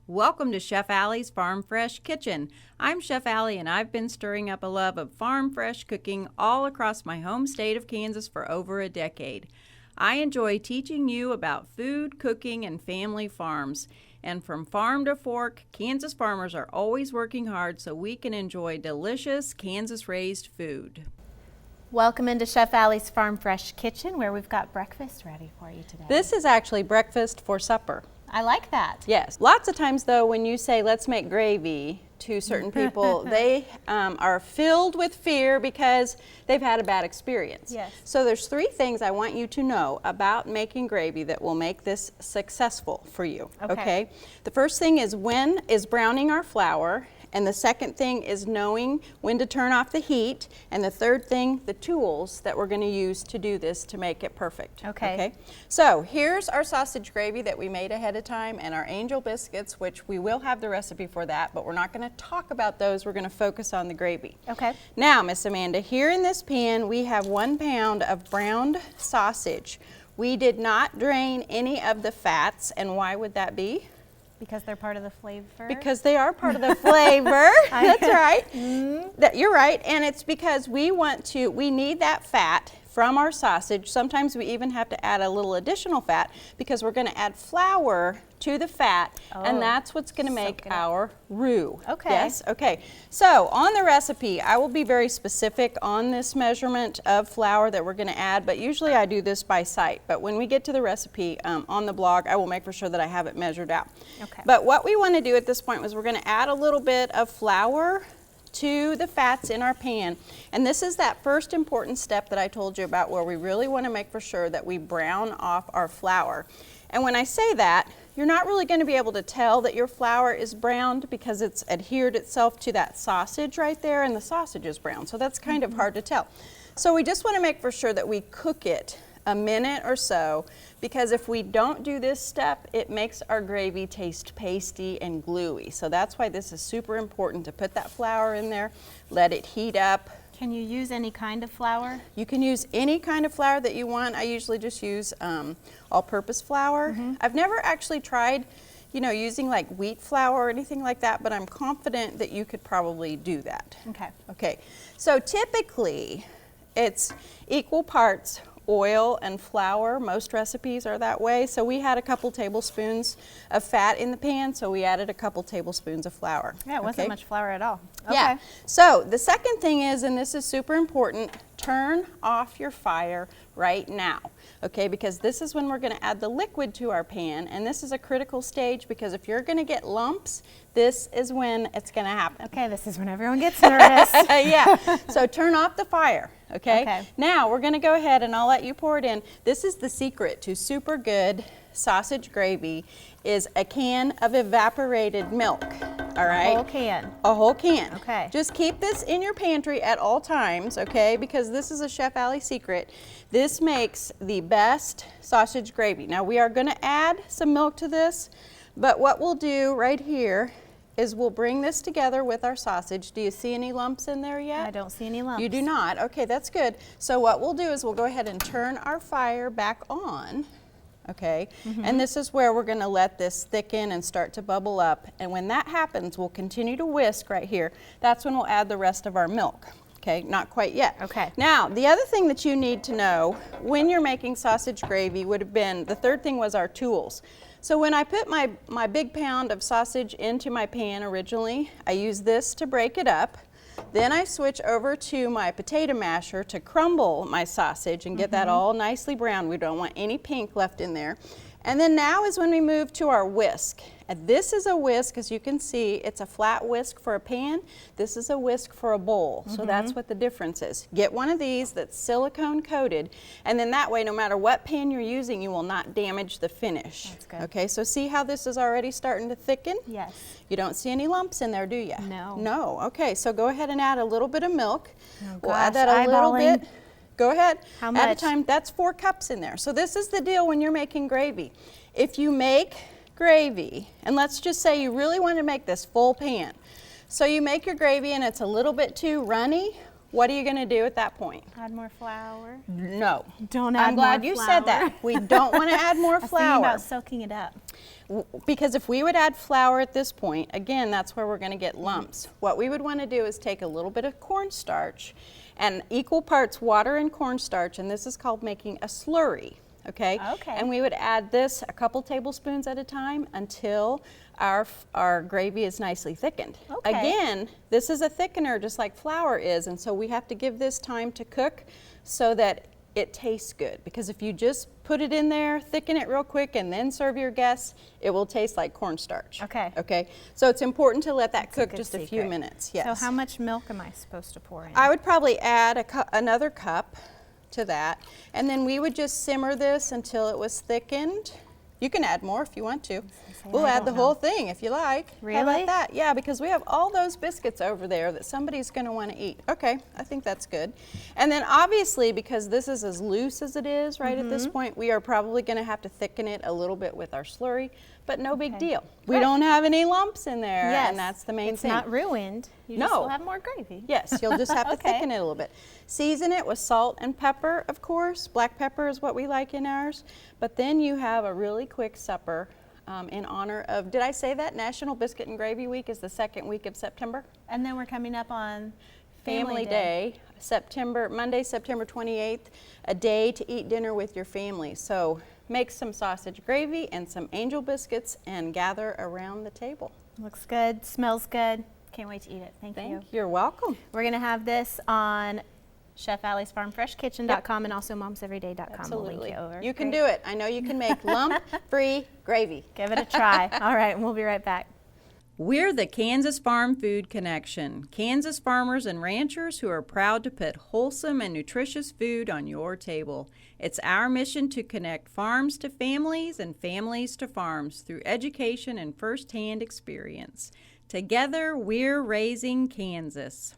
Welcome to Chef Alli's Farm Fresh Kitchen. I'm Chef Alli and I've been stirring up a love of farm fresh cooking all across my home state of Kansas for over a decade. I enjoy teaching you about food, cooking, and family farms. And from farm to fork, Kansas farmers are always working hard so we can enjoy delicious Kansas-raised food. Welcome into Chef Alli's Farm Fresh Kitchen, where we've got breakfast ready for you today. This is actually breakfast for supper. I like that. Yes. Lots of times, though, when you say, let's make gravy to certain people, they are filled with fear because they've had a bad experience. Yes. So there's three things I want you to know about making gravy that will make this successful for you. Okay? The first thing is when is browning our flour. And the second thing is knowing when to turn off the heat. And the third thing, the tools that we're going to use to do this to make it perfect. Okay. So here's our sausage gravy that we made ahead of time and our angel biscuits, which we will have the recipe for that, but we're not going to talk about those. We're going to focus on the gravy. Okay. Now, Miss Amanda, here in this pan, we have 1 pound of browned sausage. We did not drain any of the fats. And why would that be? Because they're part of the flavor? Because they are part of the flavor. That's right. You're right. And it's because we need that fat from our sausage. Sometimes we even have to add a little additional fat because we're going to add flour to the fat, and that's what's going to make our roux. Okay. Yes? Okay. So on the recipe, I will be very specific on this measurement of flour that we're going to add, but usually I do this by sight. But when we get to the recipe on the blog, I will make for sure that I have it measured out. Okay. But what we want to do at this point is we're going to add a little bit of flour to the fats in our pan. And this is that first important step that I told you about where we really want to make for sure that we brown off our flour. And when I say that, you're not really going to be able to tell that your flour is browned because it's adhered itself to that sausage right there and the sausage is brown. So that's kind of hard to tell. So we just want to make for sure that we cook it a minute or so, because if we don't do this step, it makes our gravy taste pasty and gluey. So that's why this is super important to put that flour in there, let it heat up. Can you use any kind of flour? You can use any kind of flour that you want. I usually just use all-purpose flour. I've never actually tried, using like wheat flour or anything like that, but I'm confident that you could probably do that. Okay. So typically, it's equal parts oil and flour. Most recipes are that way. So we had a couple tablespoons of fat in the pan, so we added a couple tablespoons of flour. Yeah, it wasn't much flour at all. Yeah. So the second thing is, and this is super important, turn off your fire right now. Okay, because this is when we're going to add the liquid to our pan, and this is a critical stage because if you're going to get lumps, this is when it's going to happen. Okay, this is when everyone gets nervous. Yeah, so turn off the fire, okay? Now we're going to go ahead and I'll let you pour it in. This is the secret to super good sausage gravy is a can of evaporated milk, all right? A whole can? A whole can. Okay. Just keep this in your pantry at all times, okay? Because this is a Chef Alli secret. This makes the best sausage gravy. Now we are going to add some milk to this, but what we'll do right here is we'll bring this together with our sausage. Do you see any lumps in there yet? I don't see any lumps. You do not? Okay, that's good. So what we'll do is we'll go ahead and turn our fire back on. Okay, and this is where we're going to let this thicken and start to bubble up. And when that happens, we'll continue to whisk right here. That's when we'll add the rest of our milk. Okay, not quite yet. Okay. Now, the other thing that you need to know when you're making sausage gravy would have been, the third thing was our tools. So when I put my big pound of sausage into my pan originally, I used this to break it up. Then I switch over to my potato masher to crumble my sausage and get that all nicely brown. We don't want any pink left in there. And then now is when we move to our whisk. And this is a whisk, as you can see, it's a flat whisk for a pan. This is a whisk for a bowl. So that's what the difference is. Get one of these that's silicone coated, and then that way, no matter what pan you're using, you will not damage the finish. That's good. Okay, so see how this is already starting to thicken? Yes. You don't see any lumps in there, do you? No. No. Okay, so go ahead and add a little bit of milk. Oh, We'll add gosh, that a little eyeballing. bit. Go ahead. How At a much? time. That's 4 cups in there. So this is the deal when you're making gravy. If you make gravy, and let's just say you really want to make this full pan. So you make your gravy and it's a little bit too runny. What are you going to do at that point? Add more flour? No. Don't add I'm glad more you flour. said that. We don't want to add more I was thinking flour. about soaking it up. Because if we would add flour at this point, again, that's where we're going to get lumps. What we would want to do is take a little bit of cornstarch and equal parts water and cornstarch, and this is called making a slurry. Okay? Okay. And we would add this a couple tablespoons at a time until our gravy is nicely thickened. Okay. Again, this is a thickener just like flour is, and so we have to give this time to cook so that it tastes good. Because if you just put it in there, thicken it real quick, and then serve your guests, it will taste like cornstarch. Okay. Okay? So it's important to let that That's cook good just a few secret. minutes. Yes. So how much milk am I supposed to pour in? I would probably add another cup to that, and then we would just simmer this until it was thickened. You can add more if you want to. We'll I add the don't whole know. thing if you like. How Really? about that? Yeah, because we have all those biscuits over there that somebody's going to want to eat. Okay, I think that's good. And then obviously, because this is as loose as it is right at this point, we are probably going to have to thicken it a little bit with our slurry, but no big deal. We Right. don't have any lumps in there, Yes. and that's the main It's thing. not ruined. You just No. will have more gravy. Yes, you'll just have to Okay. thicken it a little bit. Season it with salt and pepper, of course. Black pepper is what we like in ours. But then you have a really quick supper in honor of, did I say that? National Biscuit and Gravy Week is the second week of September. And then we're coming up on Family Day, Monday, September 28th, a day to eat dinner with your family. So make some sausage gravy and some angel biscuits and gather around the table. Looks good, smells good. Can't wait to eat it. Thank you. You're welcome. We're going to have this on ChefAlliesFarmFreshKitchen.com and also momseveryday.com. We'll Absolutely. link you over. You can Great. do it. I know you can make lump-free gravy. Give it a try. All right, we'll be right back. We're the Kansas Farm Food Connection, Kansas farmers and ranchers who are proud to put wholesome and nutritious food on your table. It's our mission to connect farms to families and families to farms through education and firsthand experience. Together, we're raising Kansas.